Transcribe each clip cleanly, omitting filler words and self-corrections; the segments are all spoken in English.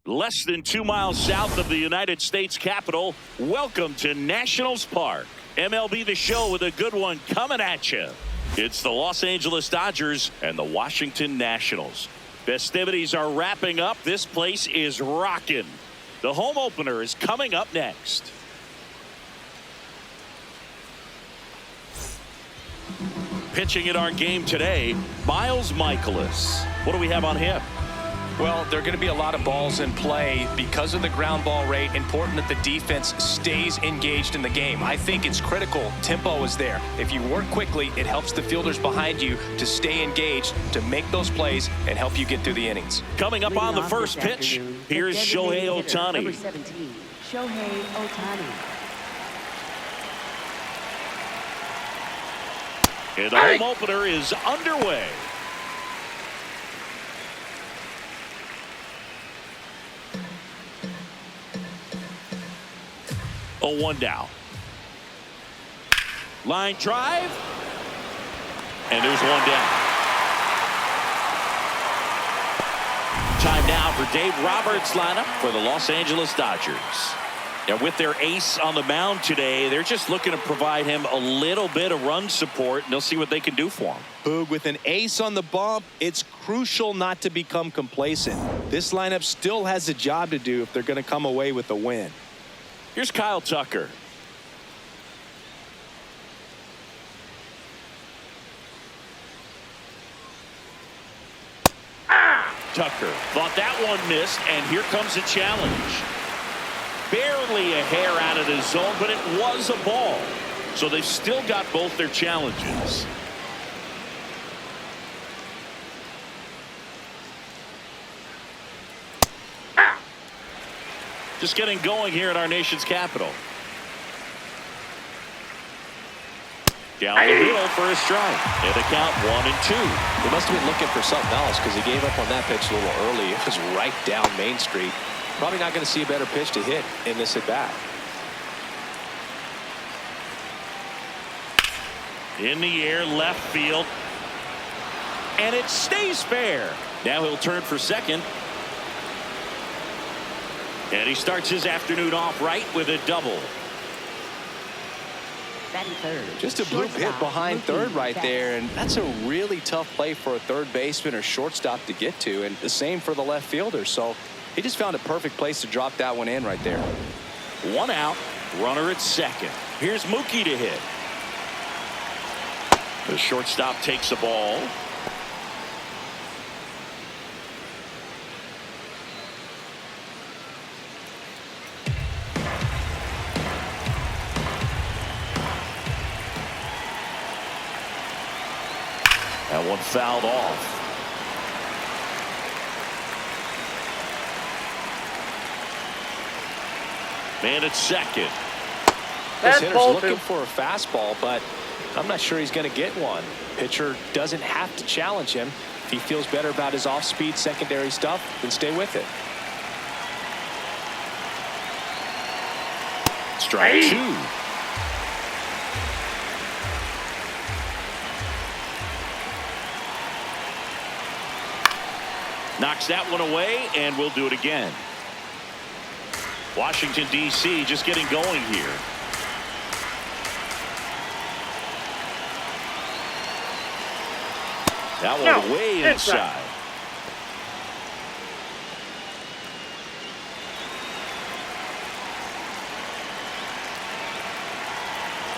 Less than 2 miles south of the United States Capitol, welcome to Nationals Park. MLB The Show with a good one coming at you. It's the Los Angeles Dodgers and the Washington Nationals. Festivities are wrapping up. This place is rocking. The home opener is coming up next. Pitching in our game today, Miles Michaelis. What do we have on him? Well, there are going to be a lot of balls in play because of the ground ball rate. Important that the defense stays engaged in the game. I think it's critical. Tempo is there. If you work quickly, it helps the fielders behind you to stay engaged, to make those plays, and help you get through the innings. Coming up on the first pitch, here's Shohei Ohtani. Number 17, Shohei Ohtani. And the home opener is underway. Oh, 1 down. Line drive. And there's 1 down. Time now for Dave Roberts' lineup for the Los Angeles Dodgers. And with their ace on the mound today, they're just looking to provide him a little bit of run support, and they'll see what they can do for him. Boog, with an ace on the bump, it's crucial not to become complacent. This lineup still has a job to do if they're going to come away with a win. Here's Kyle Tucker. Tucker thought that one missed, and here comes a challenge. Barely a hair out of the zone, but it was a ball. So they've still got both their challenges. Just getting going here at our nation's capital. Down the middle for a strike. And the count 1-2. He must have been looking for something else because he gave up on that pitch a little early. It was right down Main Street. Probably not going to see a better pitch to hit in this at bat. In the air, left field. And it stays fair. Now he'll turn for second. And he starts his afternoon off right with a double. Batting third. Just a bloop hit behind third right there, and that's a really tough play for a third baseman or shortstop to get to, and the same for the left fielder. So he just found a perfect place to drop that one in right there. 1 out, runner at second. Here's Mookie to hit. The shortstop takes the ball. That one fouled off. Man at second. This hitter's looking for a fastball, but I'm not sure he's going to get one. Pitcher doesn't have to challenge him. If he feels better about his off-speed secondary stuff, then stay with it. Strike 2. Knocks that one away, and we'll do it again. Washington, D.C. just getting going here. That one way inside.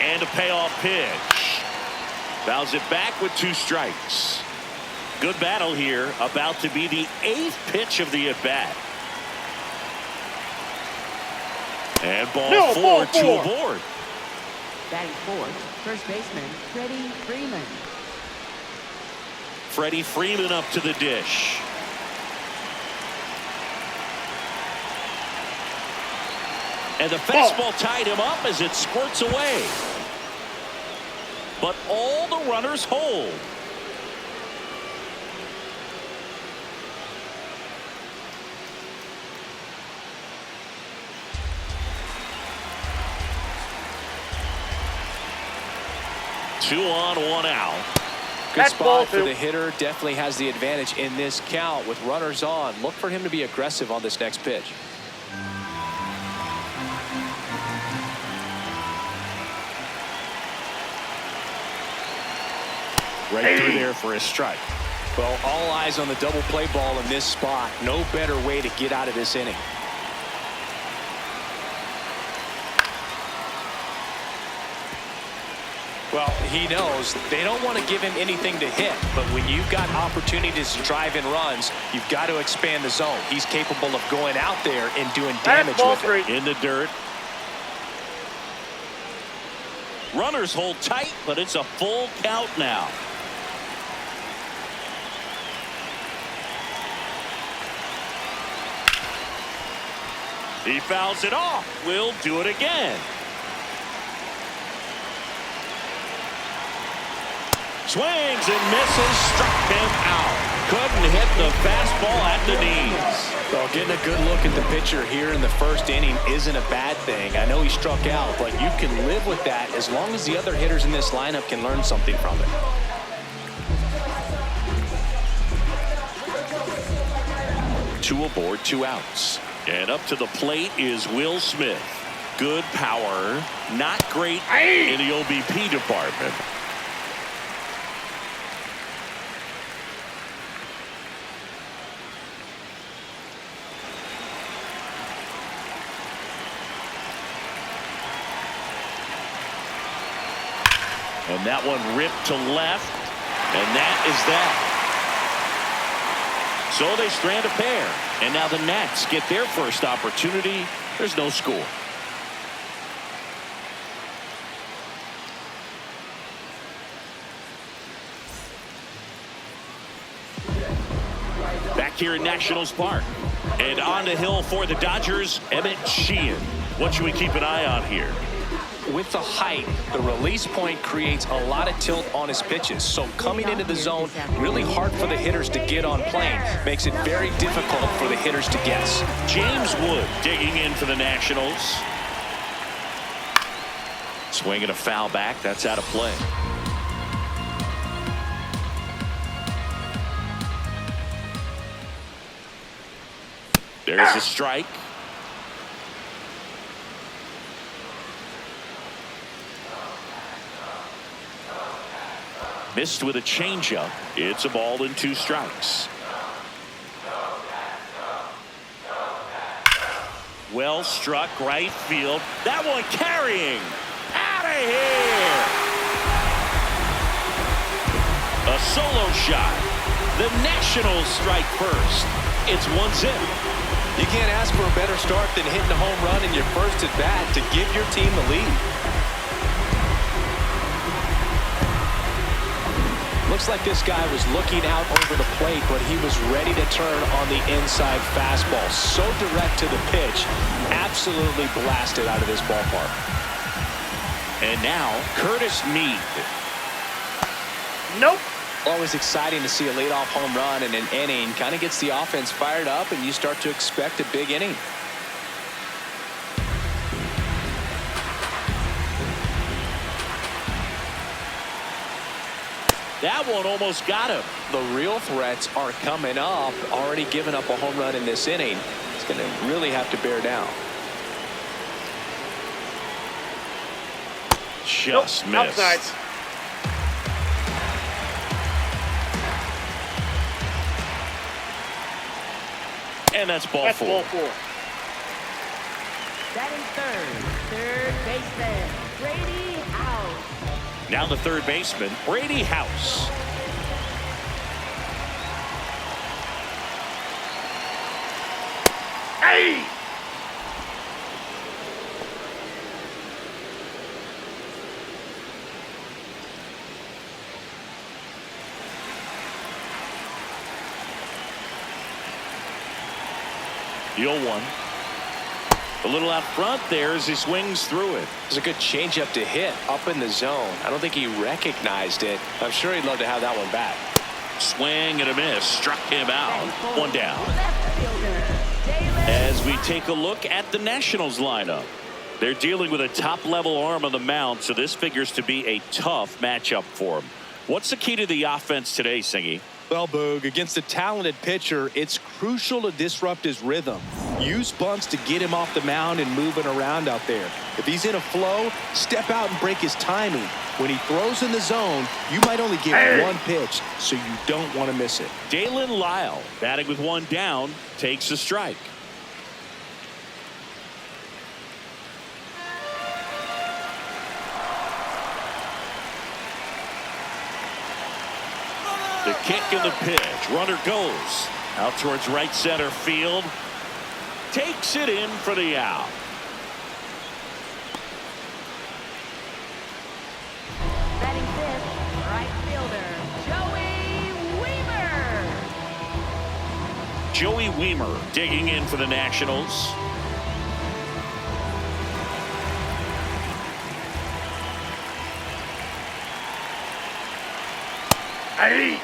And a payoff pitch. Fouls it back with 2 strikes. Good battle here, about to be the 8th pitch of the at-bat. And ball 4, 2 aboard. Batting fourth, first baseman, Freddie Freeman. Freddie Freeman up to the dish. And the fastball tied him up as it squirts away. But all the runners hold. Two on, 1 out. Good spot for the hitter. Definitely has the advantage in this count with runners on. Look for him to be aggressive on this next pitch. Right through there for a strike. Well, all eyes on the double play ball in this spot. No better way to get out of this inning. Well, he knows they don't want to give him anything to hit, but when you've got opportunities to drive in runs, you've got to expand the zone. He's capable of going out there and doing damage with it. In the dirt. Runners hold tight, but it's a full count now. He fouls it off. We'll do it again. Swings and misses, struck him out. Couldn't hit the fastball at the knees. Well, getting a good look at the pitcher here in the first inning isn't a bad thing. I know he struck out, but you can live with that as long as the other hitters in this lineup can learn something from it. Two aboard, 2 outs. And up to the plate is Will Smith. Good power, not great in the OBP department. And that one ripped to left, and that is that. So they strand a pair, and now the Nats get their first opportunity. There's no score. Back here in Nationals Park, and on the hill for the Dodgers, Emmett Sheehan. What should we keep an eye on here? With the height, the release point creates a lot of tilt on his pitches. So coming into the zone, really hard for the hitters to get on plane. Makes it very difficult for the hitters to guess. James Wood digging in for the Nationals. Swinging a foul back. That's out of play. There's a strike. Missed with a changeup. It's a ball and 2 strikes. Well struck right field. That one carrying. Out of here. A solo shot. The Nationals strike first. It's 1-0. You can't ask for a better start than hitting a home run in your first at bat to give your team the lead. Looks like this guy was looking out over the plate, but he was ready to turn on the inside fastball. So direct to the pitch. Absolutely blasted out of this ballpark. And now, Curtis Mead. Nope. Always exciting to see a leadoff home run in an inning. Kind of gets the offense fired up, and you start to expect a big inning. That one almost got him. The real threats are coming up. Already given up a home run in this inning. It's going to really have to bear down. Just missed. Outside. And that's ball 4. Ball 4. Batting third baseman, Brady House. Now the third baseman, Brady House. Hey! The 0-1. A little out front there as he swings through it. It's a good changeup to hit up in the zone. I don't think he recognized it. I'm sure he'd love to have that one back. Swing and a miss. Struck him out. 1 down. As we take a look at the Nationals lineup. They're dealing with a top-level arm on the mound, so this figures to be a tough matchup for them. What's the key to the offense today, Singy? Well, Boog, against a talented pitcher, it's crucial to disrupt his rhythm. Use bunts to get him off the mound and moving around out there. If he's in a flow, step out and break his timing. When he throws in the zone, you might only get one pitch, so you don't want to miss it. Dalen Lyle, batting with one down, takes a strike. The kick and the pitch. Runner goes out towards right center field. Takes it in for the out. Batting fifth, right fielder, Joey Wiemer. Joey Wiemer digging in for the Nationals. Hey!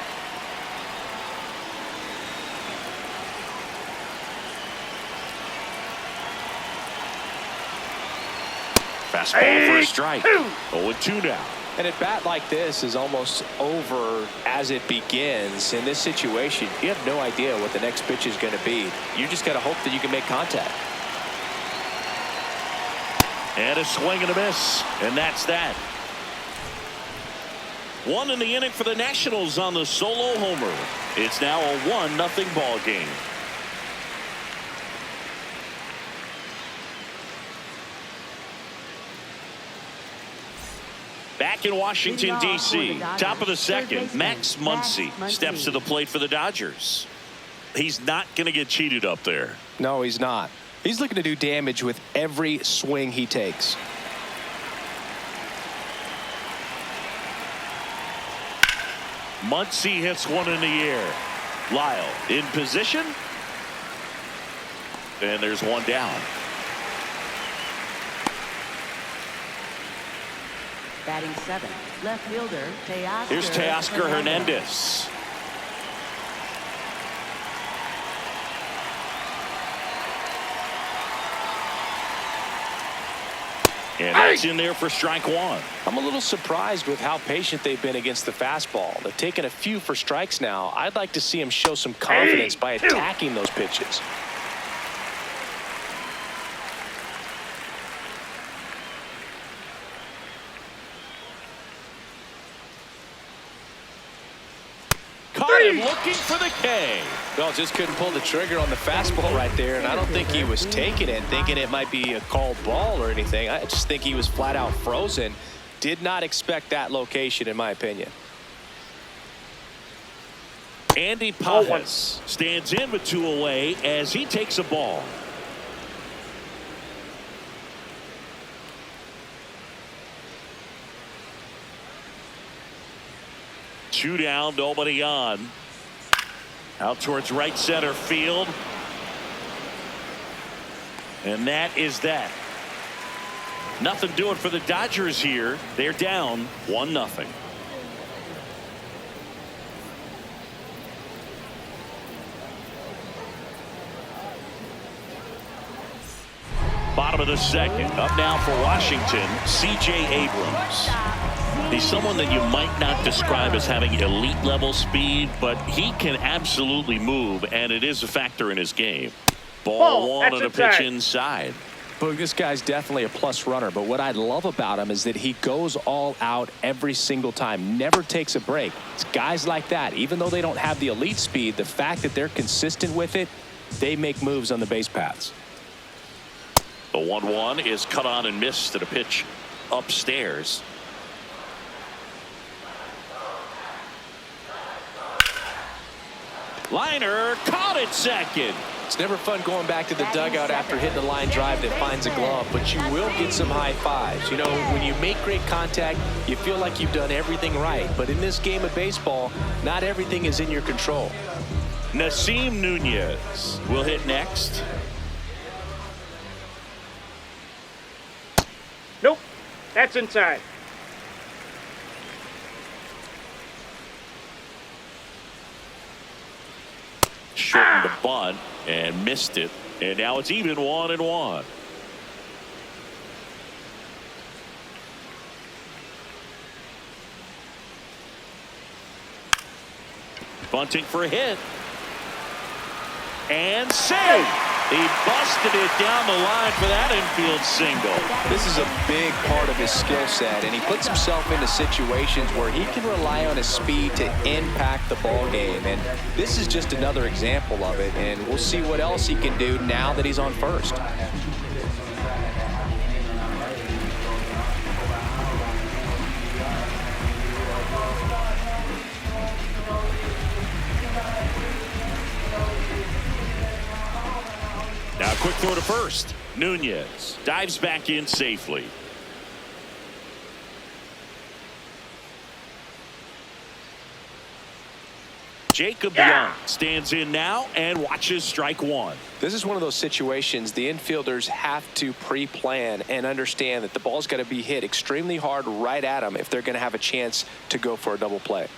Fastball for a strike. 0-2 now. And at bat like this is almost over as it begins. In this situation, you have no idea what the next pitch is going to be. You just got to hope that you can make contact. And a swing and a miss. And that's that. One in the inning for the Nationals on the solo homer. It's now a 1-0 ball game. Back in Washington, D.C., top of the second, Max Muncy steps to the plate for the Dodgers. He's not going to get cheated up there. No, he's not. He's looking to do damage with every swing he takes. Muncy hits one in the air. Lyle in position. And there's one down. Batting seventh, left fielder, Teoscar. Here's Teoscar Hernandez. And that's in there for strike one. I'm a little surprised with how patient they've been against the fastball. They've taken a few for strikes now. I'd like to see him show some confidence by attacking those pitches. Caught him looking for the K. Well, just couldn't pull the trigger on the fastball right there, and I don't think he was taking it, thinking it might be a called ball or anything. I just think he was flat out frozen. Did not expect that location, in my opinion. Andy Pajas stands in with two away as he takes a ball. Two down, nobody on. Out towards right center field. And that is that. Nothing doing for the Dodgers here. They're down 1-0. Bottom of the second. Up now for Washington, C.J. Abrams. He's someone that you might not describe as having elite level speed, but he can absolutely move, and it is a factor in his game. Ball one on a pitch inside. But this guy's definitely a plus runner, but what I love about him is that he goes all out every single time, never takes a break. It's guys like that, even though they don't have the elite speed, the fact that they're consistent with it, they make moves on the base paths. The 1-1 is cut on and missed to the pitch upstairs. Liner caught it second. It's never fun going back to the dugout after hitting a line drive that finds a glove, but you will get some high fives. You know, when you make great contact, you feel like you've done everything right. But in this game of baseball, not everything is in your control. Nasim Nunez will hit next. Nope, that's inside. Shortened the bunt and missed it, and now it's even 1-1. Bunting for a hit. And save. He busted it down the line for that infield single. This is a big part of his skill set, and he puts himself into situations where he can rely on his speed to impact the ball game. And this is just another example of it, and we'll see what else he can do now that he's on first. Now quick throw to first. Nunez dives back in safely. Jacob Young stands in now and watches strike one. This is one of those situations the infielders have to pre-plan and understand that the ball's got to be hit extremely hard right at them if they're going to have a chance to go for a double play.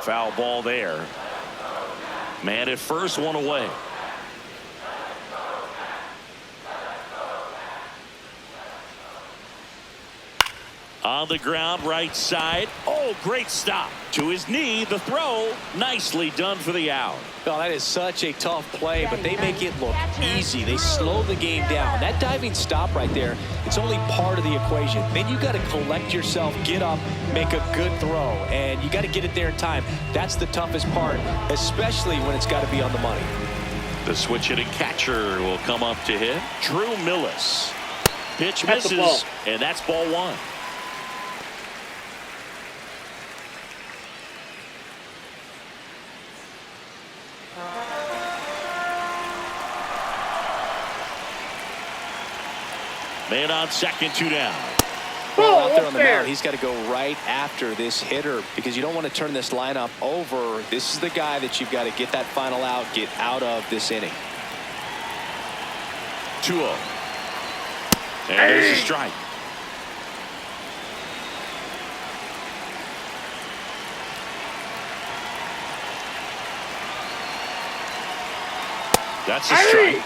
Foul ball there. Man at first, one away. On the ground, right side. Oh, great stop. To his knee, the throw. Nicely done for the out. Well, that is such a tough play, but they make it look easy. They slow the game down. That diving stop right there, it's only part of the equation. Then you got to collect yourself, get up, make a good throw, and you got to get it there in time. That's the toughest part, especially when it's got to be on the money. The switch hitting catcher will come up to hit. Drew Millis. Pitch That's misses, and that's ball one. Man on second, two down. Well, out there on the mound, he's got to go right after this hitter because you don't want to turn this lineup over. This is the guy that you've got to get that final out, get out of this inning. 2-0. And there's a strike. That's a strike.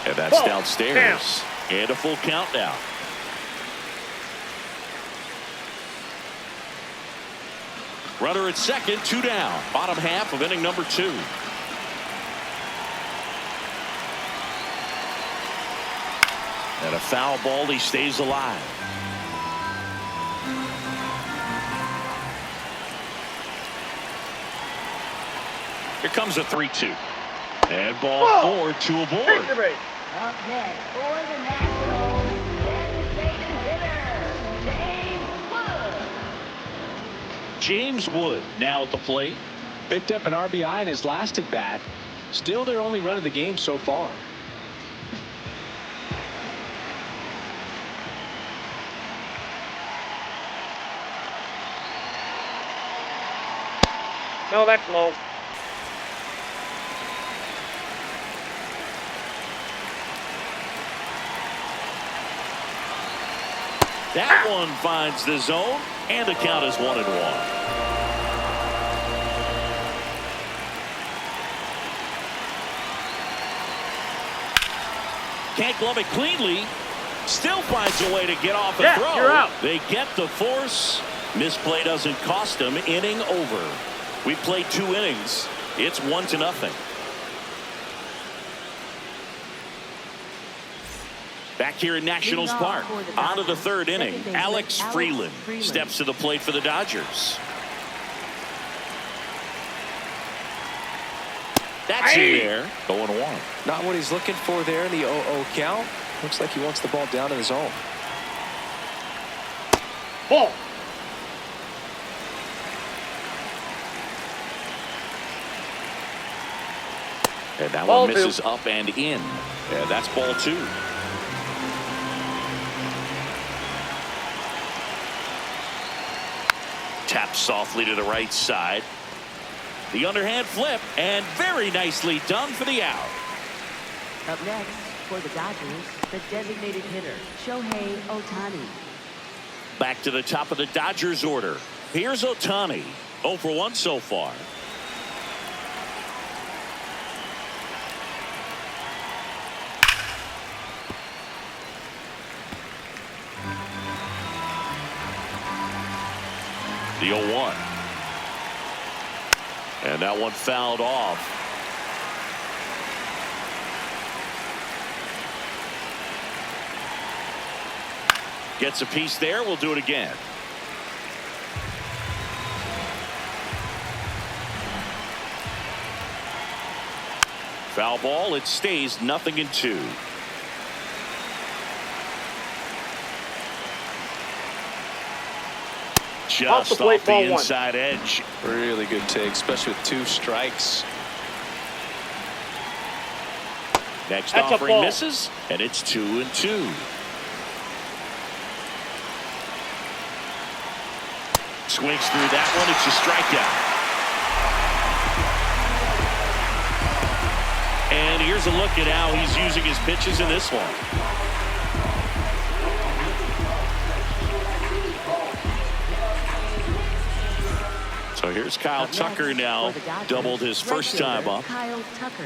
And that's downstairs. And a full count now. Runner at second, two down. Bottom half of inning number 2. And a foul ball, he stays alive. Here comes a 3-2. And ball 4, 2 aboard. Victory. Up next for the Nationals, designated hitter, James Wood now at the plate. Picked up an RBI in his last at bat. Still their only run of the game so far. No, that's low. That one finds the zone, and the count is 1-1. Can't glove it cleanly. Still finds a way to get off a throw. You're out. They get the force. Misplay doesn't cost them. Inning over. We played 2 innings. It's 1-0. Back here in Nationals Park, on to the 3rd inning. Alex Freeland steps to the plate for the Dodgers. That's in there. 0-1. Not what he's looking for there in the 0-0 count. Looks like he wants the ball down in the zone. Ball. And that Ball one misses up and in. Yeah, that's ball 2. Taps softly to the right side. The underhand flip, and very nicely done for the out. Up next for the Dodgers, the designated hitter, Shohei Ohtani. Back to the top of the Dodgers order. Here's Ohtani. 0 for 1 so far. The 0-1. And that one fouled off. Gets a piece there. We'll do it again. Foul ball. It stays 0-2. Just off the inside edge. Really good take, especially with 2 strikes. Next offering misses, and it's 2-2. Swings through that one. It's a strikeout. And here's a look at how he's using his pitches in this one. So here's Kyle Tucker now, doubled his first time up. Kyle Tucker.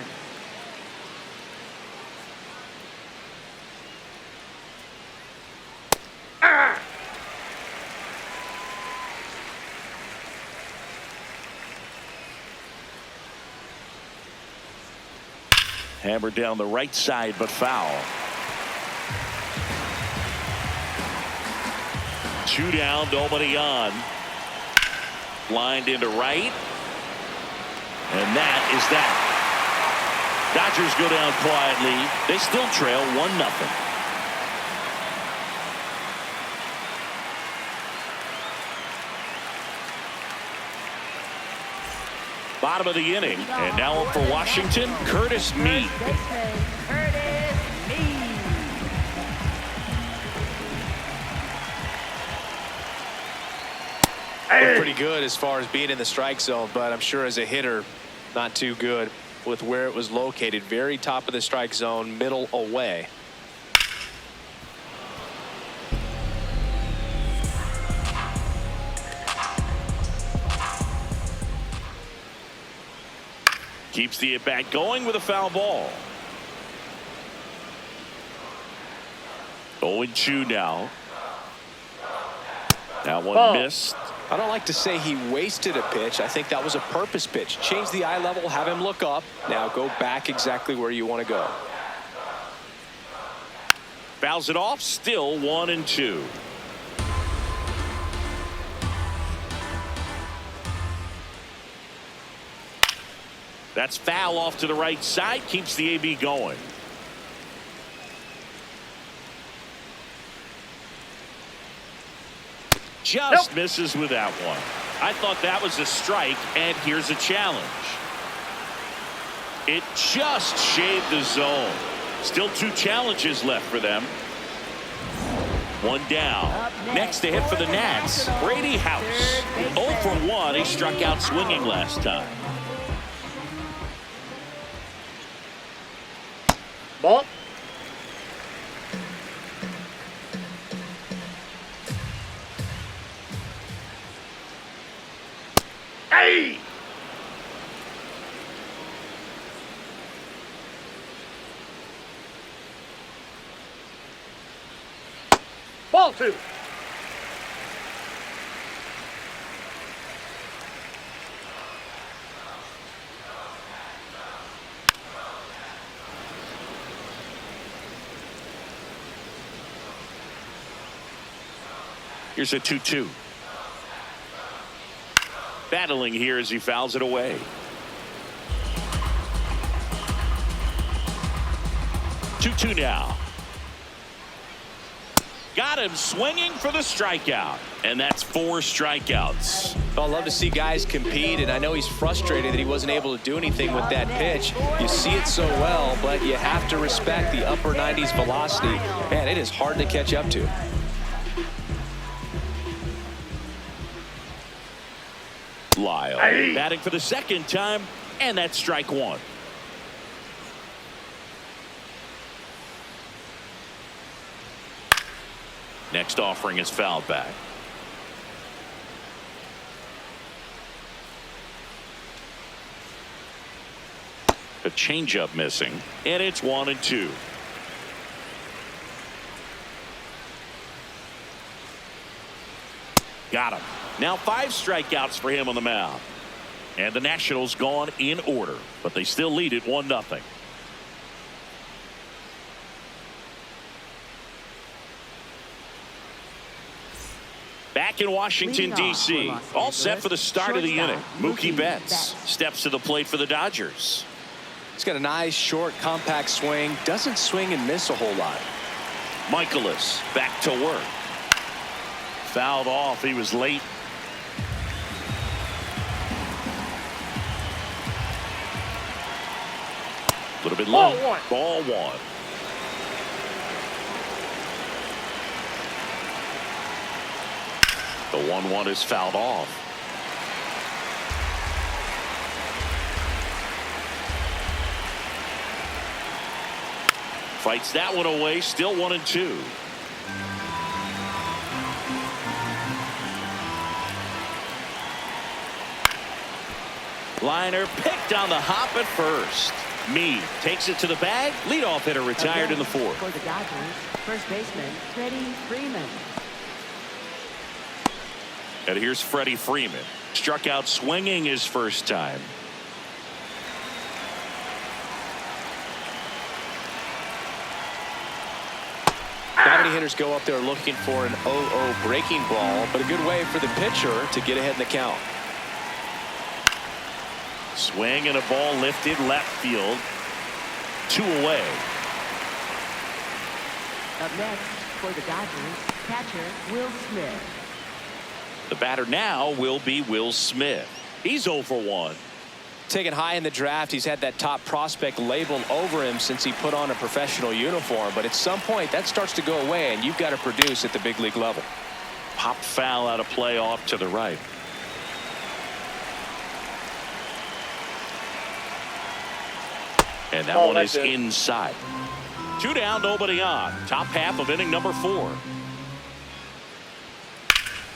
Hammered down the right side, but foul. 2 down, nobody on. Lined into right. And that is that. Dodgers go down quietly. They still trail 1-0. Bottom of the inning. And now up for Washington, Curtis Mead. Pretty good as far as being in the strike zone, but I'm sure as a hitter, not too good with where it was located. Very top of the strike zone, middle away. Keeps the at-bat going with a foul ball. 0-2 now. That one missed. I don't like to say he wasted a pitch. I think that was a purpose pitch. Change the eye level, have him look up. Now go back exactly where you want to go. Fouls it off, still 1-2. That's foul off to the right side, keeps the AB going. Just misses with that one. I thought that was a strike, and here's a challenge. It just shaved the zone. Still 2 challenges left for them. 1 down. Next to hit for the Nats, Brady House. 0 for 1. He struck out swinging last time. Ball. Hey! Ball 2. Here's a 2-2. Battling here as he fouls it away. 2-2 now. Got him swinging for the strikeout. And that's 4 strikeouts. Well, I love to see guys compete, and I know he's frustrated that he wasn't able to do anything with that pitch. You see it so well, but you have to respect the upper 90s velocity. Man, it is hard to catch up to. Lyle batting for the second time, and that's strike 1. Next offering is fouled back. A changeup missing, and it's 1-2. Got him. Now 5 strikeouts for him on the mound. And the Nationals gone in order, but they still lead it 1-0. Back in Washington, D.C., all set for the start of the inning. Mookie Betts steps to the plate for the Dodgers. He's got a nice, short, compact swing. Doesn't swing and miss a whole lot. Michaelis back to work. Fouled off. He was late. A little bit low. Ball one. The 1-1 is fouled off. Fights that one away. Still 1-2. Liner picked on the hop at first. Meade takes it to the bag. Leadoff hitter retired in the 4th. For the Dodgers, first baseman Freddie Freeman. And here's Freddie Freeman. Struck out swinging his first time. Not many hitters go up there looking for an 0-0 breaking ball, but a good way for the pitcher to get ahead in the count. Swing and a ball lifted left field. 2 away. Up next for the Dodgers, catcher Will Smith. The batter now will be Will Smith. He's 0 for 1. Taken high in the draft, he's had that top prospect labeled over him since he put on a professional uniform. But at some point, that starts to go away, and you've got to produce at the big league level. Pop foul out of play off to the right. And that one is inside. 2 down, nobody on. Top half of inning number 4.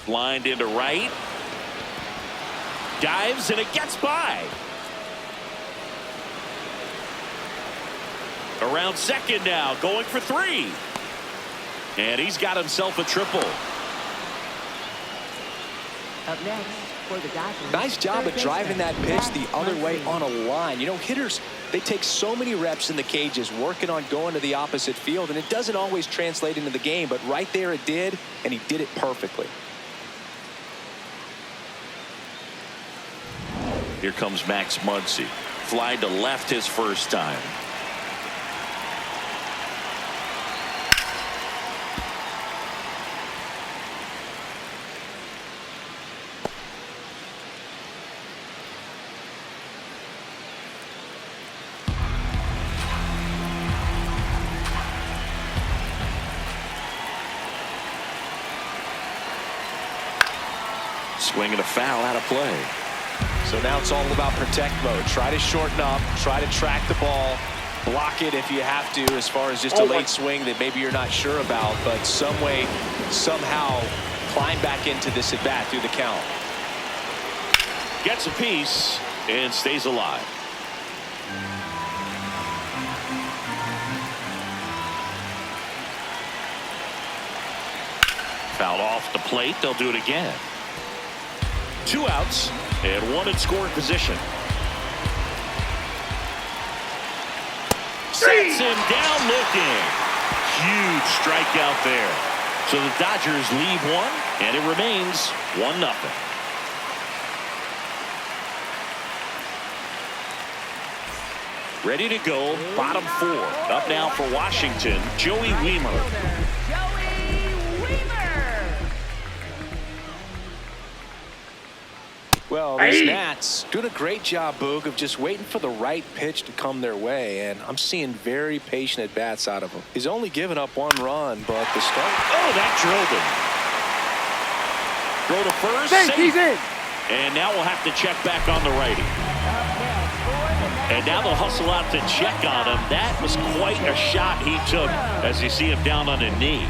Lined into right. Dives, and it gets by. Around second now, going for 3. And he's got himself a triple. Up next for the Dodgers. Nice job of driving that pitch the other way on a line. You know, hitters, they take so many reps in the cages working on going to the opposite field, and it doesn't always translate into the game, but right there it did, and he did it perfectly. Here comes Max Muncy. Fly to left his first time. Swing and a foul out of play. So now it's all about protect mode. Try to shorten up, try to track the ball, block it if you have to, as far as just a late swing that maybe you're not sure about, but some way, somehow climb back into this at bat through the count. Gets a piece and stays alive. Fouled off the plate. They'll do it again. 2 outs and 1 in scoring position. Sets him down looking. Huge strikeout there. So the Dodgers leave 1, and it remains 1-0. Ready to go, bottom 4. Up now for Washington, Joey Wiemer. Well, these Nats doing a great job, Boog, of just waiting for the right pitch to come their way, and I'm seeing very patient at-bats out of him. He's only given up 1 run, but the start... Oh, that drilled him. Throw to first. Safe. He's in. And now we'll have to check back on the righty. And now they'll hustle out to check on him. That was quite a shot he took as you see him down on a knee.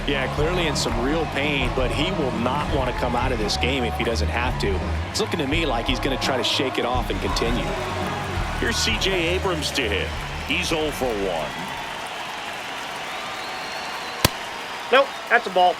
Yeah, clearly in some real pain, but he will not want to come out of this game if he doesn't have to. It's looking to me like he's going to try to shake it off and continue. Here's C.J. Abrams to hit. He's 0 for 1. Nope, that's a ball.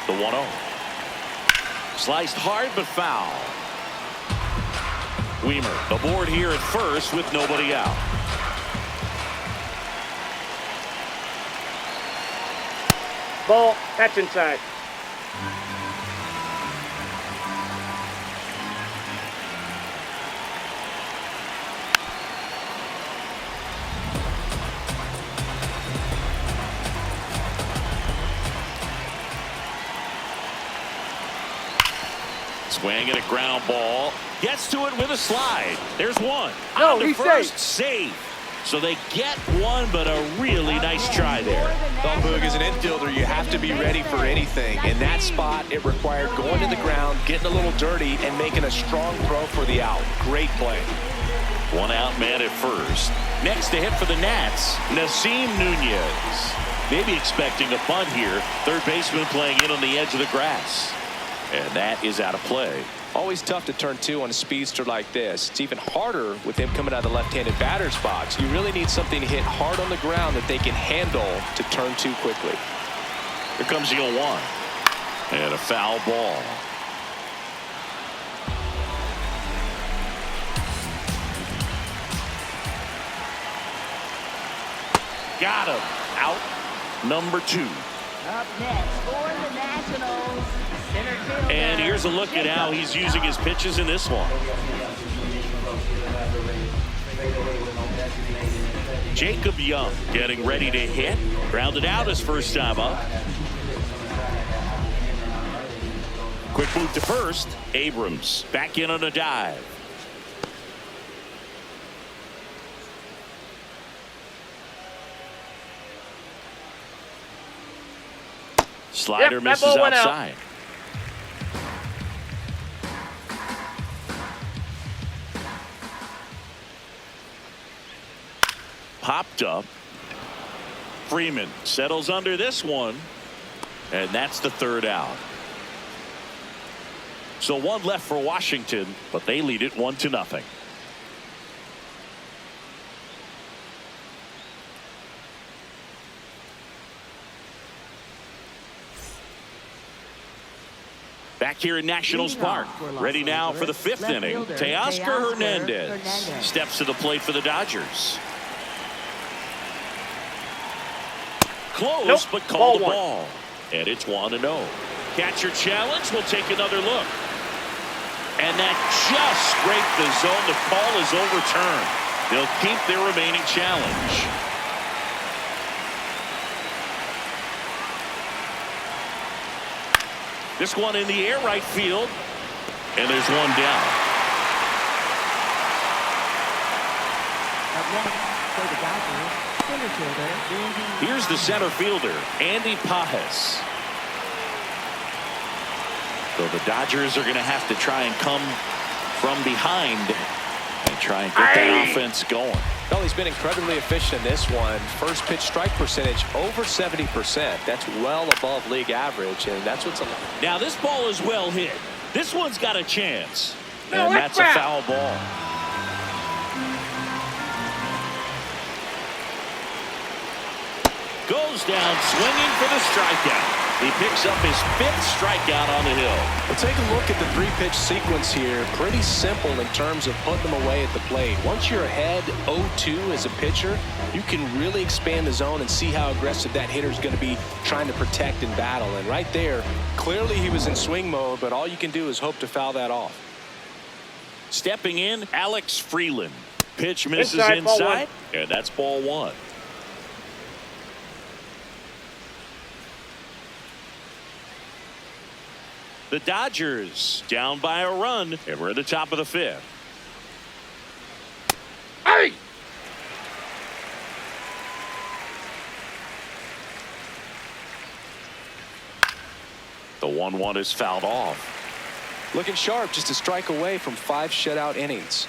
The 1-0. Sliced hard but foul. Weimer aboard here at first with nobody out. Ball. That's inside. Swing and a ground ball. Gets to it with a slide. There's one. No, On to he's first. Safe. So they get one, but a really nice try there. Well, Boog, as an infielder, you have to be ready for anything. In that spot, it required going to the ground, getting a little dirty, and making a strong throw for the out. Great play. One out man at first. Next to hit for the Nats, Nasim Nunez. Maybe expecting a bunt here. Third baseman playing in on the edge of the grass. And that is out of play. Always tough to turn two on a speedster like this. It's even harder with him coming out of the left-handed batter's box. You really need something to hit hard on the ground that they can handle to turn two quickly. Here comes the 0-1. And a foul ball. Got him. Out. Number 2. Up next for the Nationals, center fielder. And here's a look at how he's using his pitches in this one. Jacob Young getting ready to hit. Grounded out his first time up. Quick move to first. Abrams back in on a dive. Slider Yep, that misses ball went out. outside. Popped up. Freeman settles under this one, and that's the third out. So one left for Washington, but they lead it 1-0. Back here in Nationals Park, ready now for the 5th inning. Teoscar Hernandez steps to the plate for the Dodgers. Close, Nope. but called a Ball ball. And it's 1-0. Catcher challenge. We'll take another look. And that just scraped the zone. The call is overturned. They'll keep their remaining challenge. This one in the air right field. And there's one down. Up next for the Dodgers, center fielder. Here's the center fielder, Andy Pajes. So the Dodgers are going to have to try and come from behind and try and get that offense going. Well, he's been incredibly efficient in this one. First pitch strike percentage over 70%. That's well above league average, and that's what's allowed. Now this ball is well hit. This one's got a chance. No, And that's a crap. foul ball. Goes down swinging for the strikeout. He picks up his 5th strikeout on the hill. Well, take a look at the 3-pitch sequence here. Pretty simple in terms of putting them away at the plate. Once you're ahead 0-2 as a pitcher, you can really expand the zone and see how aggressive that hitter is going to be trying to protect and battle. And right there, clearly he was in swing mode, but all you can do is hope to foul that off. Stepping in, Alex Freeland. Pitch misses Inside, ball inside, and that's ball 1. The Dodgers down by a run, and we're at the top of the 5th. Hey! The 1-1 is fouled off. Looking sharp, just a strike away from 5 shutout innings.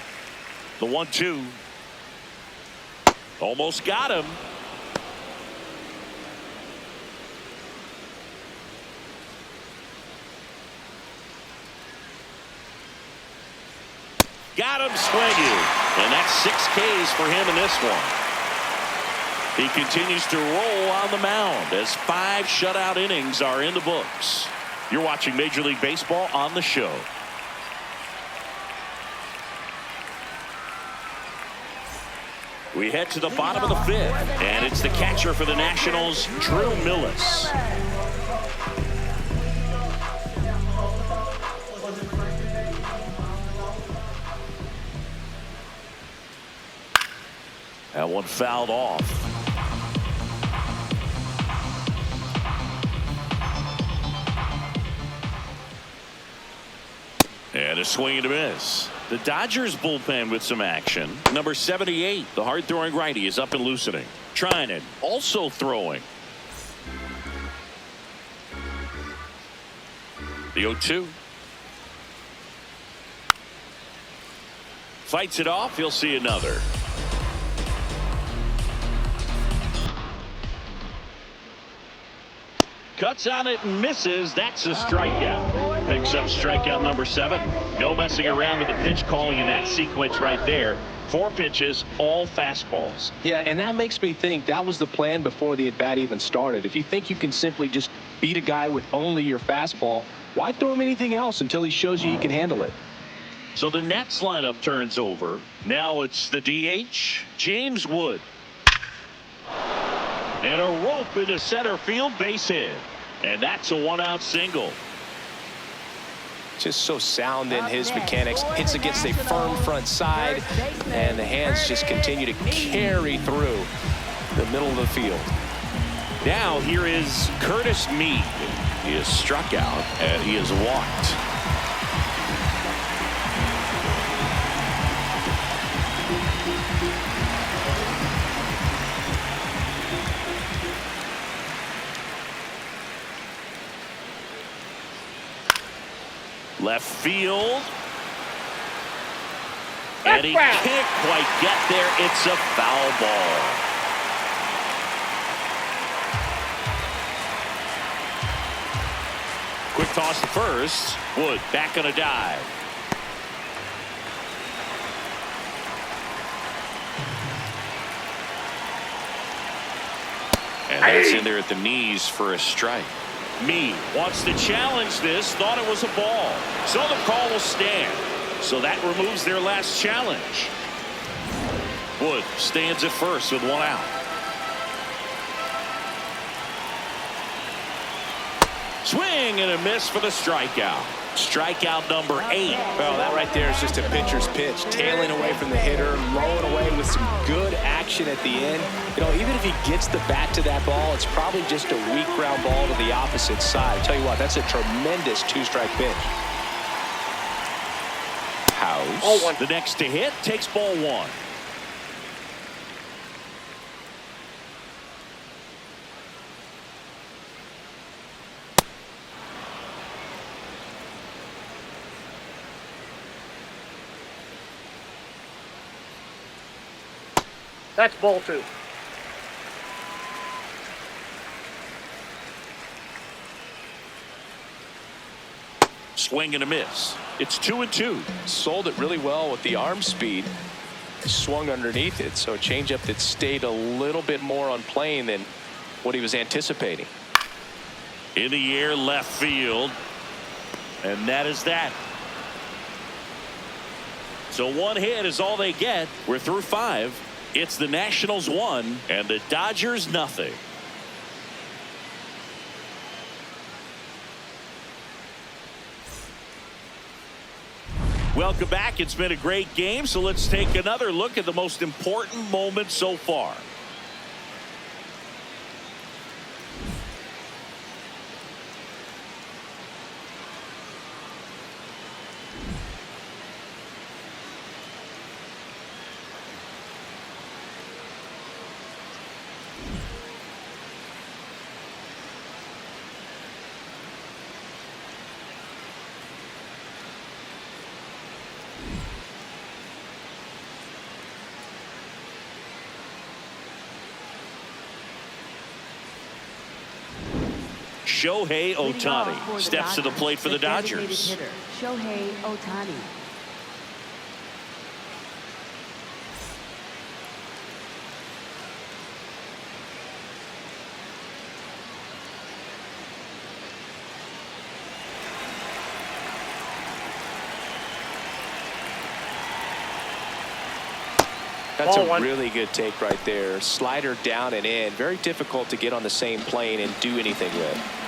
The 1-2. Almost got him. Got him swinging. And that's 6 Ks for him in this one. He continues to roll on the mound as 5 shutout innings are in the books. You're watching Major League Baseball on the show. We head to the bottom of the fifth, and it's the catcher for the Nationals, Drew Millis. That one fouled off. And a swing and a miss. The Dodgers bullpen with some action. Number 78, the hard-throwing righty, is up and loosening. Trinan also throwing. The 0-2. Fights it off. He'll see another. Cuts on it and misses. That's a strikeout. Picks up strikeout number 7. No messing around with the pitch calling in that sequence right there. 4 pitches, all fastballs. Yeah, and that makes me think that was the plan before the at-bat even started. If you think you can simply just beat a guy with only your fastball, why throw him anything else until he shows you he can handle it? So the Nets lineup turns over. Now it's the DH, James Wood. And a rope into center field, base hit. And that's a 1-out single. Just so sound in his mechanics. Hits against a firm front side, and the hands just continue to carry through the middle of the field. Now here is Curtis Mead. He is struck out and he is walked. Left field. And he can't quite get there. It's a foul ball. Quick toss to first. Wood back on a dive. And that's in there at the knees for a strike. Meade wants to challenge this, thought it was a ball. So the call will stand. So that removes their last challenge. Wood stands at first with 1 out. Swing and a miss for the strikeout. Strikeout number 8. Well, that right there is just a pitcher's pitch. Tailing away from the hitter, lowing away with some good action at the end. You know, even if he gets the bat to that ball, it's probably just a weak ground ball to the opposite side. Tell you what, that's a tremendous 2-strike pitch. House, the next to hit, takes ball 1. That's ball 2. Swing and a miss. It's 2-2. Sold it really well with the arm speed. Swung underneath it, so a changeup that stayed a little bit more on plane than what he was anticipating. In the air, left field. And that is that. So 1 hit is all they get. We're through 5. It's the Nationals 1 and the Dodgers nothing. Welcome back. It's been a great game, so let's take another look at the most important moment so far. Shohei Ohtani steps to the plate for the Dodgers. Shohei Ohtani. That's Ball a one. really good take right there. Slider down and in. Very difficult to get on the same plane and do anything with.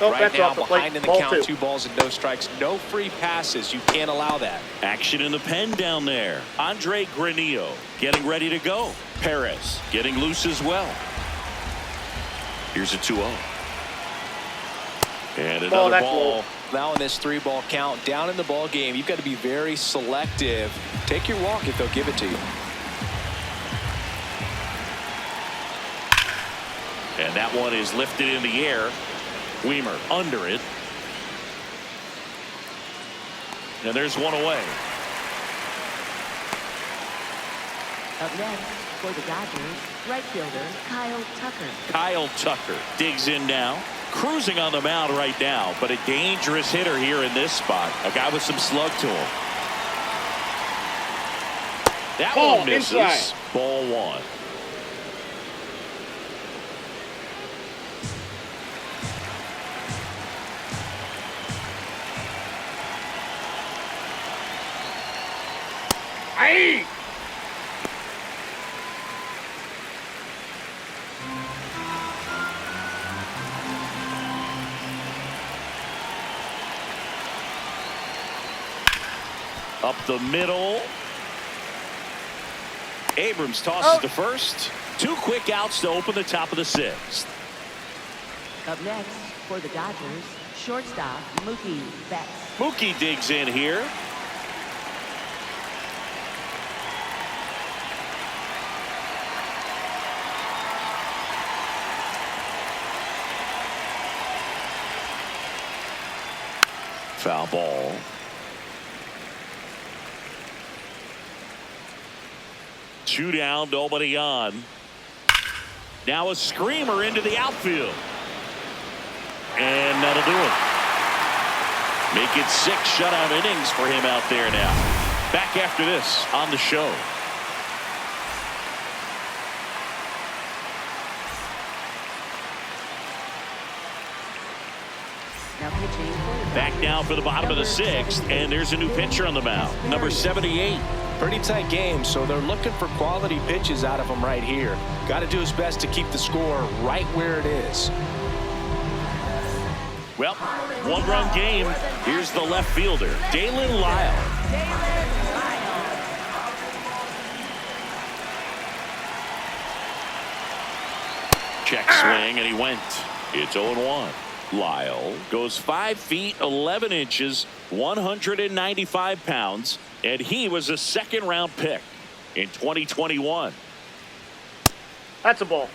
Oh, Right that's now, off the behind plate. in the Ball count, two. 2 balls and no strikes. No free passes. You can't allow that. Action in the pen down there. Andre Granillo getting ready to go. Perez getting loose as well. Here's a 2-0. And another that's ball. low. Now in this 3-ball count, down in the ball game, you've got to be very selective. Take your walk if they'll give it to you. And that one is lifted in the air. Weimer under it. And there's one away. Up next, for the Dodgers, right fielder Kyle Tucker. Kyle Tucker digs in now. Cruising on the mound right now, but a dangerous hitter here in this spot. A guy with some slug to him. That Ball one misses. inside. Ball 1. Aye. Up the middle. Abrams tosses to first. 2 quick outs to open the top of the 6th. Up next, for the Dodgers, shortstop Mookie Betts. Mookie digs in here. Foul ball. Two down, nobody on. Now a screamer into the outfield. And that'll do it. Make it 6 shutout innings for him out there now. Back after this on the show. Now pitching for the Back now for the bottom of the 6th, and there's a new pitcher on the mound, number 78. Pretty tight game, so they're looking for quality pitches out of him right here. Got to do his best to keep the score right where it is. Well, 1-run game. Here's the left fielder, Dalen Lyle. Check swing, and he went. It's 0-1. Lyle goes 5 feet 11 inches, 195 pounds, and he was a 2nd-round pick in 2021. That's a ball.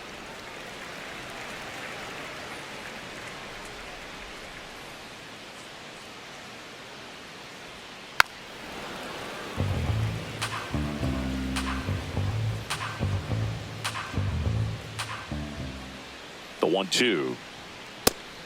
The 1-2.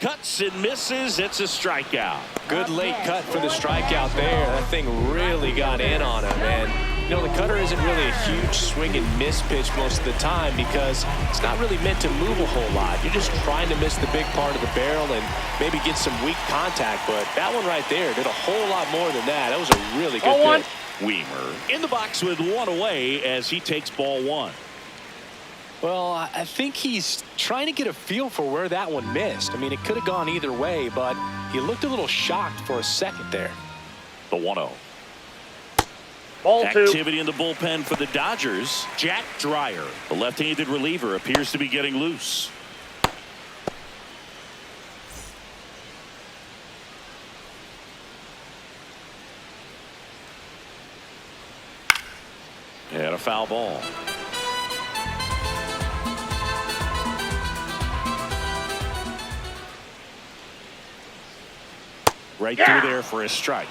Cuts and misses. It's a strikeout. Good late cut for the strikeout there. That thing really got in on him. And, you know, the cutter isn't really a huge swing and miss pitch most of the time because it's not really meant to move a whole lot. You're just trying to miss the big part of the barrel and maybe get some weak contact. But that one right there did a whole lot more than that. That was a really good pitch. Weimer in the box with 1 away as he takes ball 1. Well, I think he's trying to get a feel for where that one missed. I mean, it could have gone either way, but he looked a little shocked for a second there. The 1-0. Ball 2. Activity in the bullpen for the Dodgers. Jack Dreyer, the left-handed reliever, appears to be getting loose. And a foul ball. Right through there for a strike.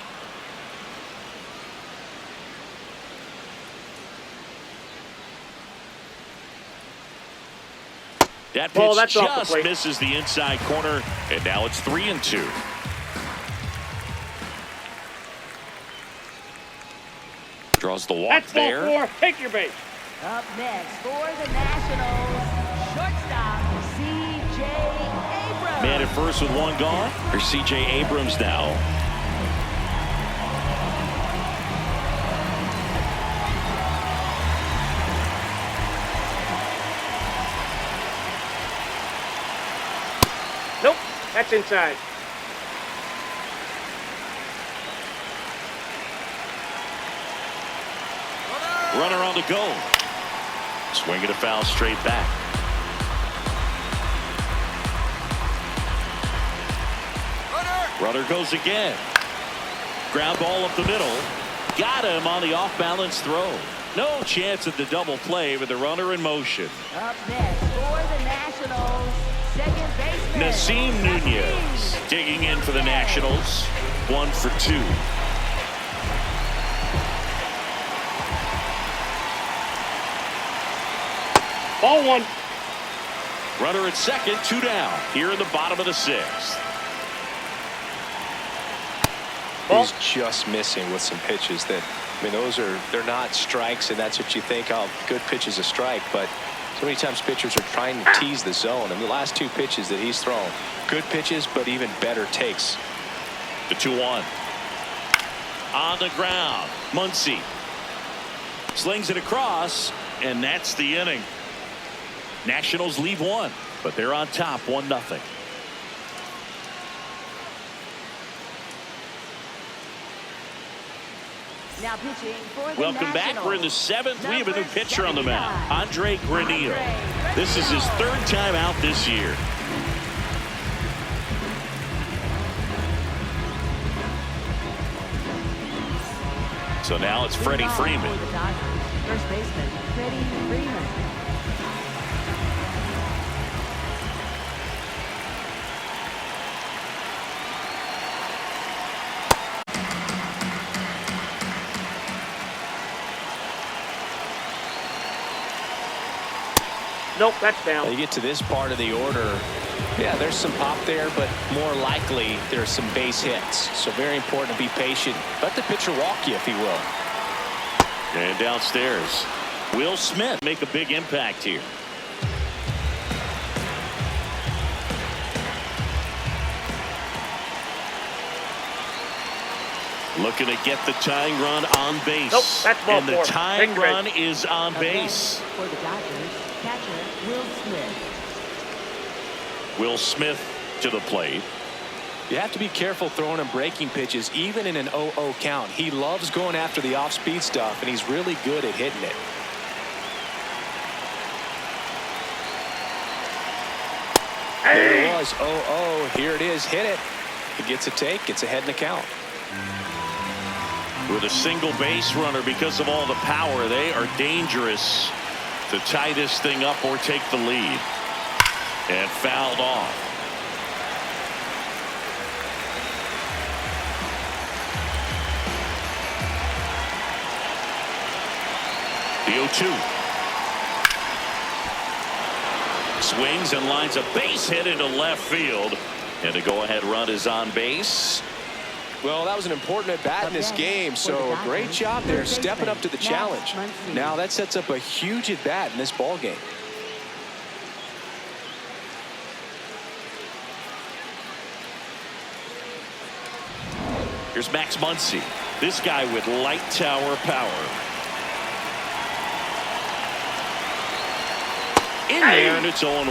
That pitch that's off the just plate. misses the inside corner, and now it's 3-2. Draws the walk That's ball there. 4. Take your base. Up next, for the Nationals, shortstop C.J. Abrams. Man at first with 1 gone. Here's C.J. Abrams now. That's inside. Runner on the go. Swinging a foul straight back. Runner goes again. Ground ball up the middle. Got him on the off-balance throw. No chance at the double play with the runner in motion. Up next for the Nationals, second baseman. Nasim Nunez digging in for the Nationals. 1 for 2. Ball 1. Runner at second, 2 down. Here in the bottom of the 6th. He's just missing with some pitches that, I mean, they're not strikes, and that's what you think, oh, good pitch is a strike, but so many times pitchers are trying to tease the zone. And the last 2 pitches that he's thrown, good pitches, but even better takes. The 2-1. On the ground, Muncy slings it across, and that's the inning. Nationals leave 1, but they're on top 1-0. Now pitching for the Welcome back. We're in the 7th. We have a new pitcher on the mound, Andre Granillo. This is his 3rd time out this year. So now it's Freddie Freeman. First baseman, Freddie Freeman. Nope, that's down. You get to this part of the order, yeah, there's some pop there, but more likely there's some base hits. So very important to be patient. Let the pitcher walk you, if he will. And downstairs, Will Smith make a big impact here. Looking to get the tying run on base. Nope, that's ball and the 4. tying run is on base. For the Dodgers, catcher Will Smith. Will Smith to the plate. You have to be careful throwing and breaking pitches, even in an 0-0 count. He loves going after the off-speed stuff, and he's really good at hitting it. There it was, 0-0. Here it is, hit it. He gets a take, gets ahead in the count. With a single base runner, because of all the power, they are dangerous to tie this thing up or take the lead. And fouled off. The 0-2. Swings and lines a base hit into left field. And the go-ahead run is on base. Well, that was an important at-bat in this game, so great job there stepping up to the challenge. Now that sets up a huge at-bat in this ball game. Here's Max Muncy. This guy with light tower power. In there, and it's 0-1.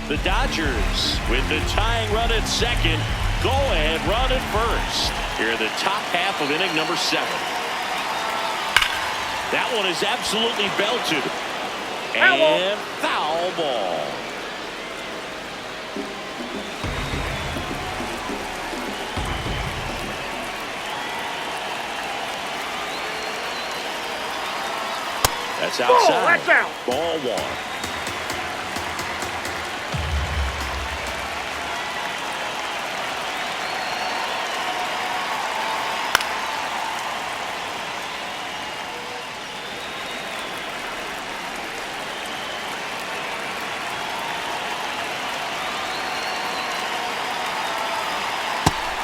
The Dodgers with the tying run at second. Go ahead run at first. Here in the top half of inning number 7. That one is absolutely belted. And foul ball. That's outside. Oh, that's out. Ball 1.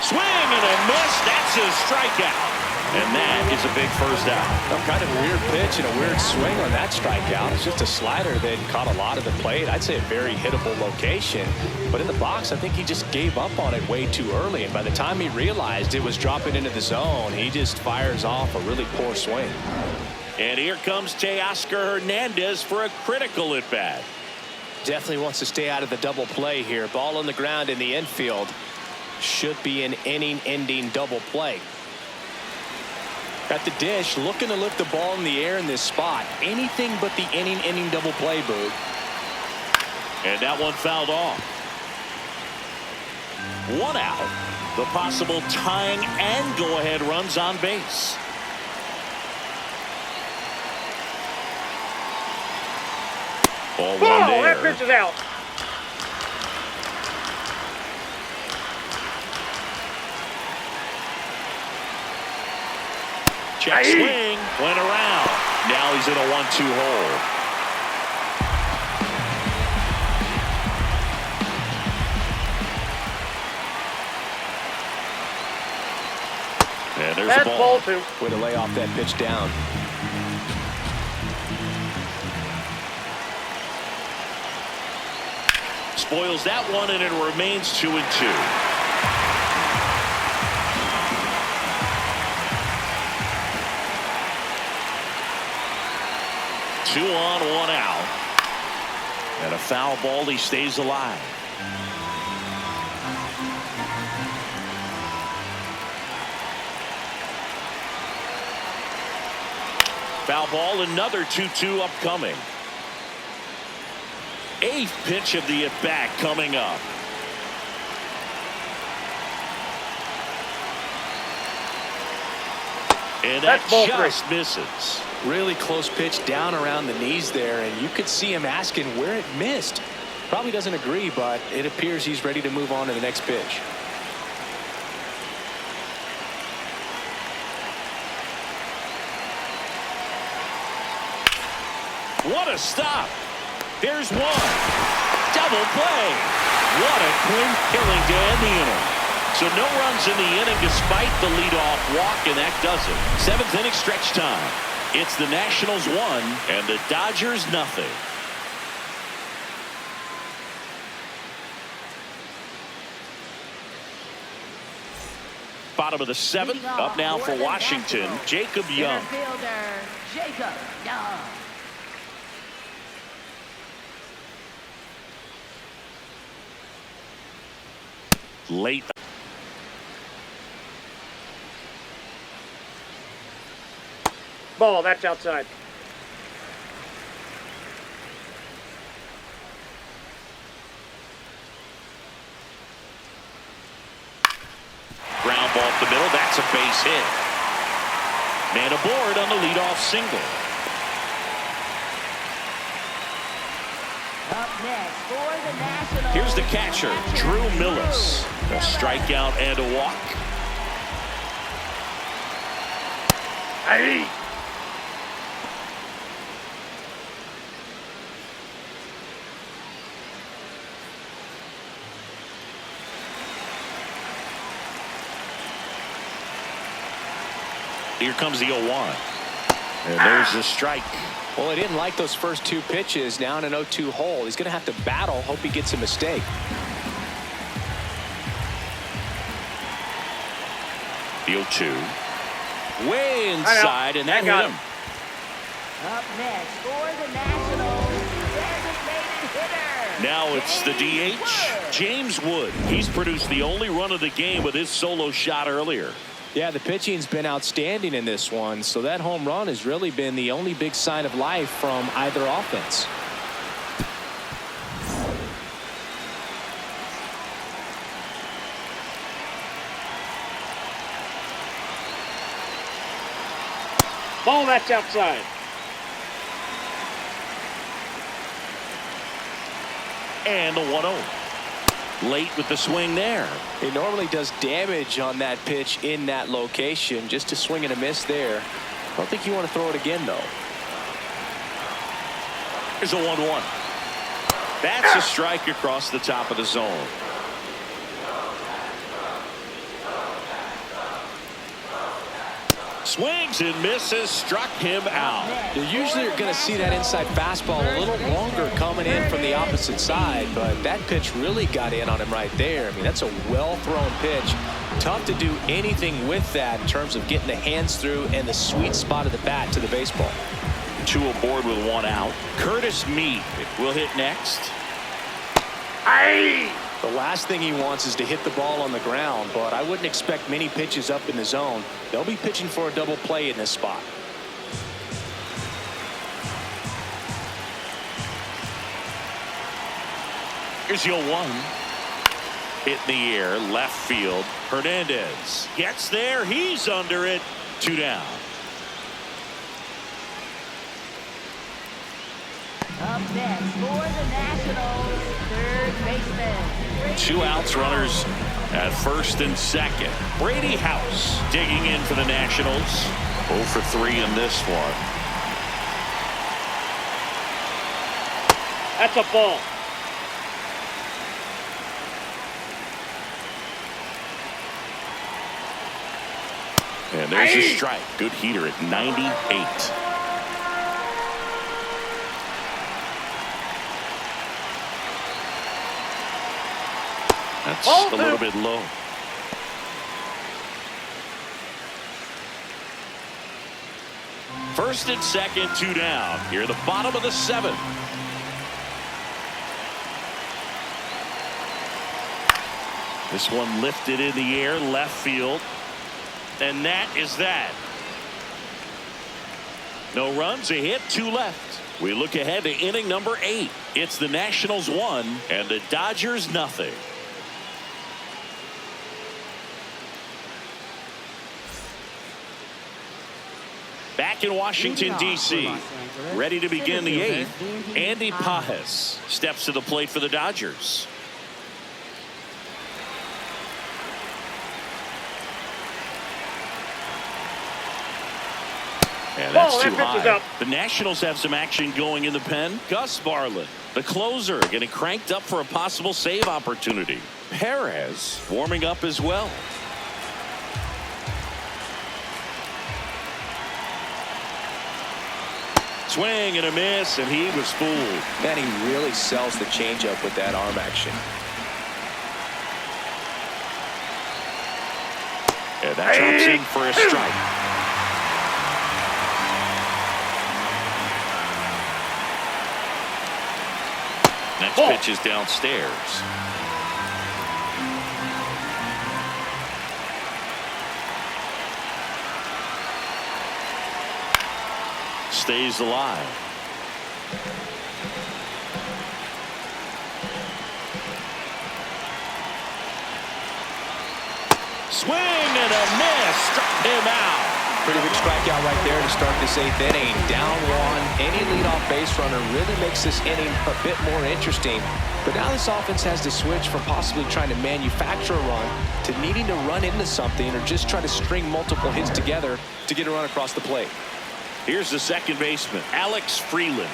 Swing and a miss. That's his strikeout. And that is a big first out. Kind of a weird pitch and a weird swing on that strikeout. It's just a slider that caught a lot of the plate. I'd say a very hittable location. But in the box, I think he just gave up on it way too early. And by the time he realized it was dropping into the zone, he just fires off a really poor swing. And here comes Teoscar Hernandez for a critical at bat. Definitely wants to stay out of the double play here. Ball on the ground in the infield. Should be an inning-ending double play. At the dish, looking to lift the ball in the air in this spot. Anything but the inning double play, Boog. And that one fouled off. 1 out. The possible tying and go-ahead runs on base. Ball one Oh, that there. pitch is out. Check swing, went around. Now he's in a 1-2 hole. And there's That's the ball ball. 2. Way to lay off that pitch down. Spoils that one, and it remains 2-2. Two on, 1 out. And a foul ball, he stays alive. Foul ball, another 2-2 upcoming. 8th pitch of the at-bat coming up. And that That's ball just 3. misses. Really close pitch down around the knees there, and you could see him asking where it missed. Probably doesn't agree, but it appears he's ready to move on to the next pitch. What a stop. There's one. Double play. What a clean killing to end the inning. So no runs in the inning despite the leadoff walk, and that does it. 7th inning stretch time. It's the Nationals 1 and the Dodgers nothing. Bottom of the 7th. Up now for Washington, Jacob Young. Center fielder, Jacob Young. Late. Ball, that's outside. Ground ball up the middle. That's a base hit. Man aboard on the leadoff single. Up next for the Nationals. Here's the catcher, Drew Millis. A strikeout and a walk. Hey. Here comes the 0-1. And there's the strike. Well, he didn't like those first 2 pitches. Now in an 0-2 hole. He's going to have to battle. Hope he gets a mistake. The 0-2. Way inside, and that hit him. Up next for the Nationals, designated hitter. Now it's the DH, James Wood. He's produced the only run of the game with his solo shot earlier. Yeah, the pitching's been outstanding in this one, so that home run has really been the only big sign of life from either offense. Ball, that's outside. And the 1-0. Late with the swing there. He normally does damage on that pitch in that location. Just a swing and a miss there. I don't think you want to throw it again, though. Here's a 1-1. That's a strike across the top of the zone. Swings and misses, struck him out. You usually are going to see that inside fastball a little longer coming in from the opposite side, but that pitch really got in on him right there. I mean, that's a well-thrown pitch. Tough to do anything with that in terms of getting the hands through and the sweet spot of the bat to the baseball. 2 aboard with 1 out. Curtis Mead will hit next. Aye! The last thing he wants is to hit the ball on the ground, but I wouldn't expect many pitches up in the zone. They'll be pitching for a double play in this spot. Here's your 1. Hit in the air, left field. Hernandez gets there. He's under it. 2 down. Up next for the Nationals, third baseman. 2 outs, runners at first and second. Brady House digging in for the Nationals. 0 for 3 in this one. That's a ball. And there's a strike. Good heater at 98. That's a little bit low. First and second, 2 down. Here at the bottom of the 7th. This one lifted in the air, left field. And that is that. No runs, a hit, 2 left. We look ahead to inning number 8. It's the Nationals 1 and the Dodgers nothing. Back in Washington, D.C., ready to begin the 8th, Andy Pajes steps to the plate for the Dodgers. And that's too high. The Nationals have some action going in the pen. Gus Barlin, the closer, getting cranked up for a possible save opportunity. Perez warming up as well. Swing and a miss, and he was fooled. Man, he really sells the changeup with that arm action. And that drops in for a strike. Next pitch is downstairs. Stays alive. Swing and a miss. Struck him out. Pretty big strikeout right there to start this 8th inning. Down 1. Any leadoff base runner really makes this inning a bit more interesting. But now this offense has to switch from possibly trying to manufacture a run to needing to run into something or just try to string multiple hits together to get a run across the plate. Here's the second baseman, Alex Freeland.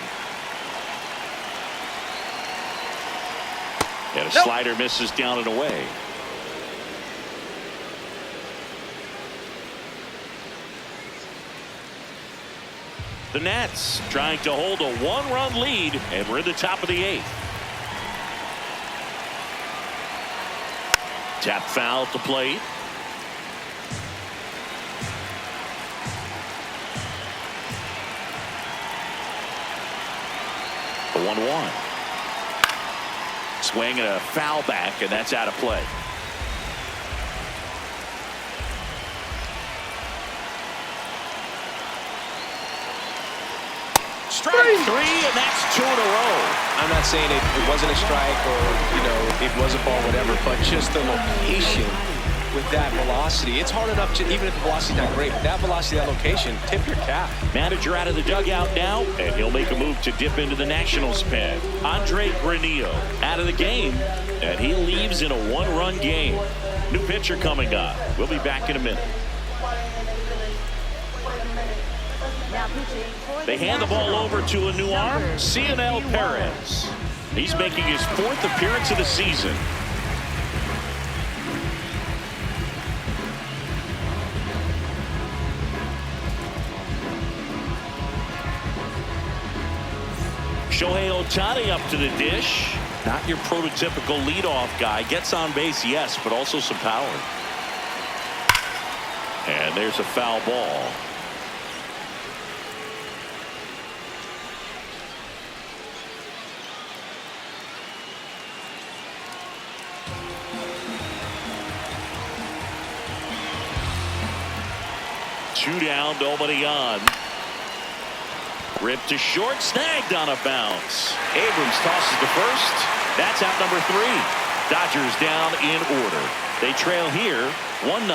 And a slider misses down and away. The Nats trying to hold a 1-run lead, and we're at the top of the 8th. Tap foul at the plate. The 1-1. Swing and a foul back, and that's out of play. Strike 3, and that's 2 in a row. I'm not saying it wasn't a strike or, you know, it was a ball, whatever, but just the location with that velocity. It's hard enough to, even if the velocity's not great, but that velocity, that location, tip your cap. Manager out of the dugout now, and he'll make a move to dip into the Nationals pen. Andre Granillo out of the game, and he leaves in a 1-run game. New pitcher coming up. We'll be back in a minute. They hand the ball over to a new arm, Cionel Perez. He's making his 4th appearance of the season. Shohei Ohtani up to the dish. Not your prototypical leadoff guy. Gets on base, yes, but also some power. And there's a foul ball. Two down, nobody on. Ripped to short, snagged on a bounce. Abrams tosses to first. That's out number 3. Dodgers down in order. They trail here 1-0.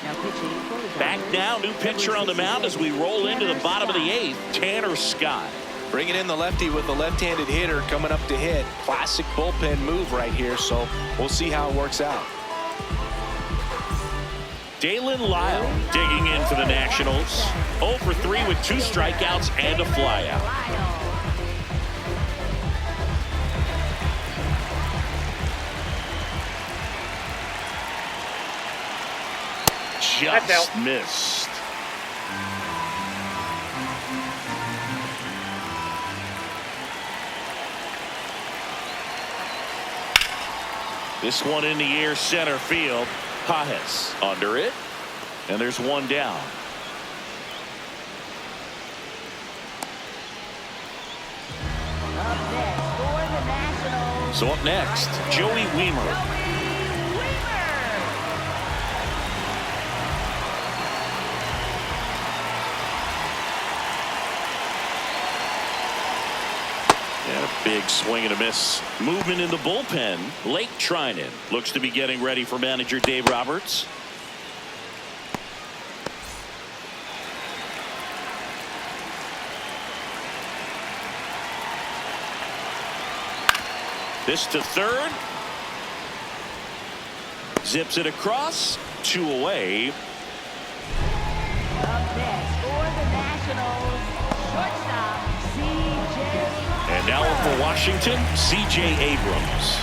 Now pitching for the Back Dodgers, now, new pitcher on the mound as we roll into the bottom of the 8th. Tanner Scott. Bringing in the lefty with the left-handed hitter coming up to hit. Classic bullpen move right here, so we'll see how it works out. Dalen Lyle digging in for the Nationals. 0 for 3 with 2 strikeouts and a flyout. Just missed. This one in the air, center field. Pajes under it, and there's one down. Up next for the Nationals. So up next, Joey Wiemer. And a big swing and a miss. Movement in the bullpen. Lake Trinan looks to be getting ready for manager Dave Roberts. This to third. Zips it across. 2 away. Up next for the Nationals, shortstop C.J. And now for Washington, C.J. Abrams.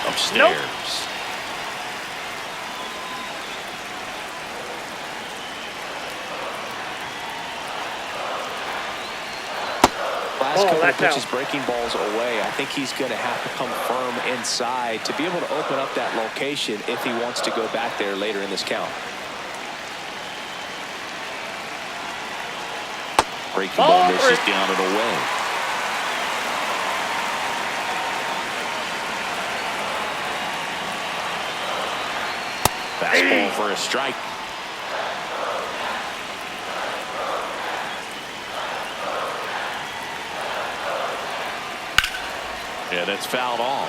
Upstairs. Last couple of that's pitches out. breaking balls away. I think he's going to have to come firm inside to be able to open up that location if he wants to go back there later in this count. Breaking ball misses down and away. Fastball for a strike. Yeah, that's fouled off.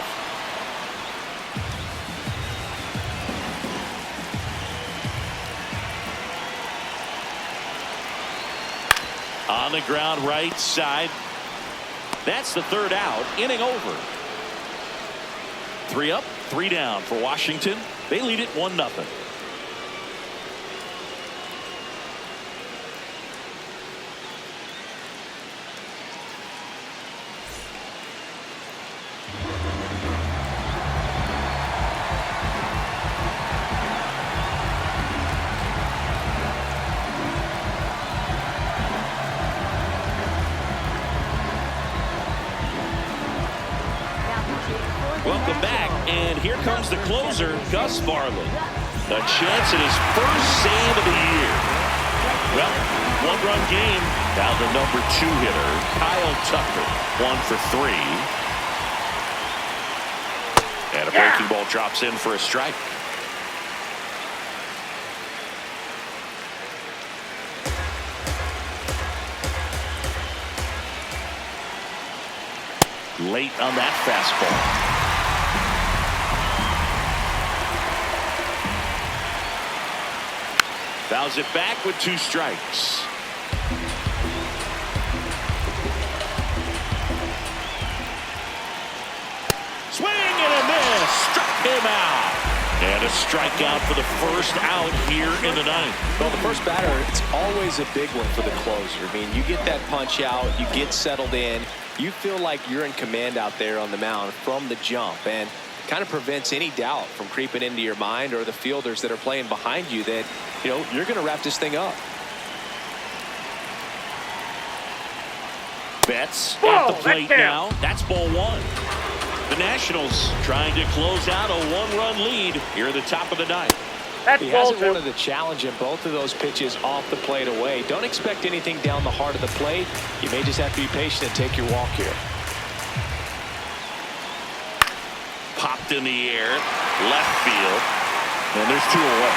On the ground right side. That's the third out. Inning over. 3 up, 3 down for Washington. They lead it 1-0. Welcome back, and here comes the closer, Gus Varley. A chance at his first save of the year. Well, 1-run game. Now the number 2 hitter, Kyle Tucker, 1 for 3. And a breaking ball drops in for a strike. Late on that fastball. Fouls it back with 2 strikes. Swing and a miss. Struck him out. And a strikeout for the first out here in the ninth. Well, the first batter, it's always a big one for the closer. I mean, you get that punch out, you get settled in, you feel like you're in command out there on the mound from the jump, and kind of prevents any doubt from creeping into your mind or the fielders that are playing behind you that, you know, you're going to wrap this thing up. Betts at the plate now. That's ball one. The Nationals trying to close out a one-run lead here at the top of the ninth. That's He ball hasn't two. wanted to challenge in both of those pitches off the plate away. Don't expect anything down the heart of the plate. You may just have to be patient and take your walk here. Popped in the air, left field, and there's two away.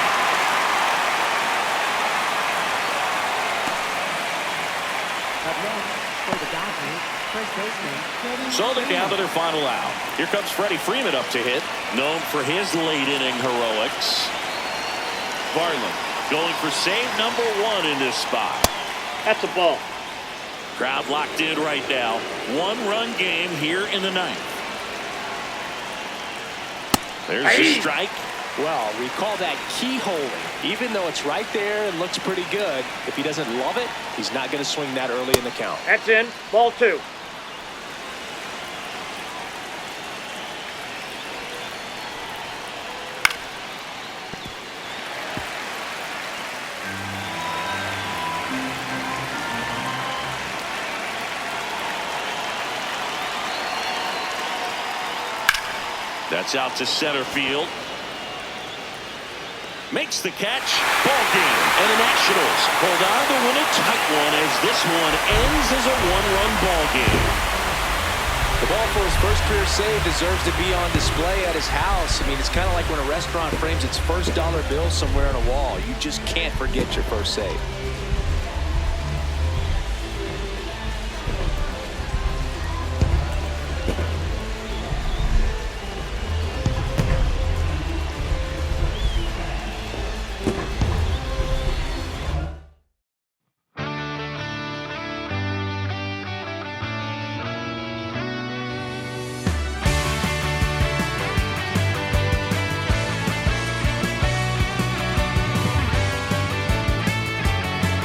Up next, for the Dodgers, first baseman, Freddie So they're down to Freeman. their final out. Here comes Freddie Freeman up to hit, known for his late inning heroics. Barlin going for save number one in this spot. That's a ball. Crowd locked in right now. One-run game here in the ninth. There's a strike. Well, we call that keyholing. Even though it's right there and looks pretty good, if he doesn't love it, he's not going to swing that early in the count. That's in. Ball two. That's out to center field. Makes the catch. Ball game. And the Nationals hold on to win a tight one as this one ends as a one-run ball game. The ball for his first career save deserves to be on display at his house. I mean, it's kind of like when a restaurant frames its first dollar bill somewhere on a wall. You just can't forget your first save.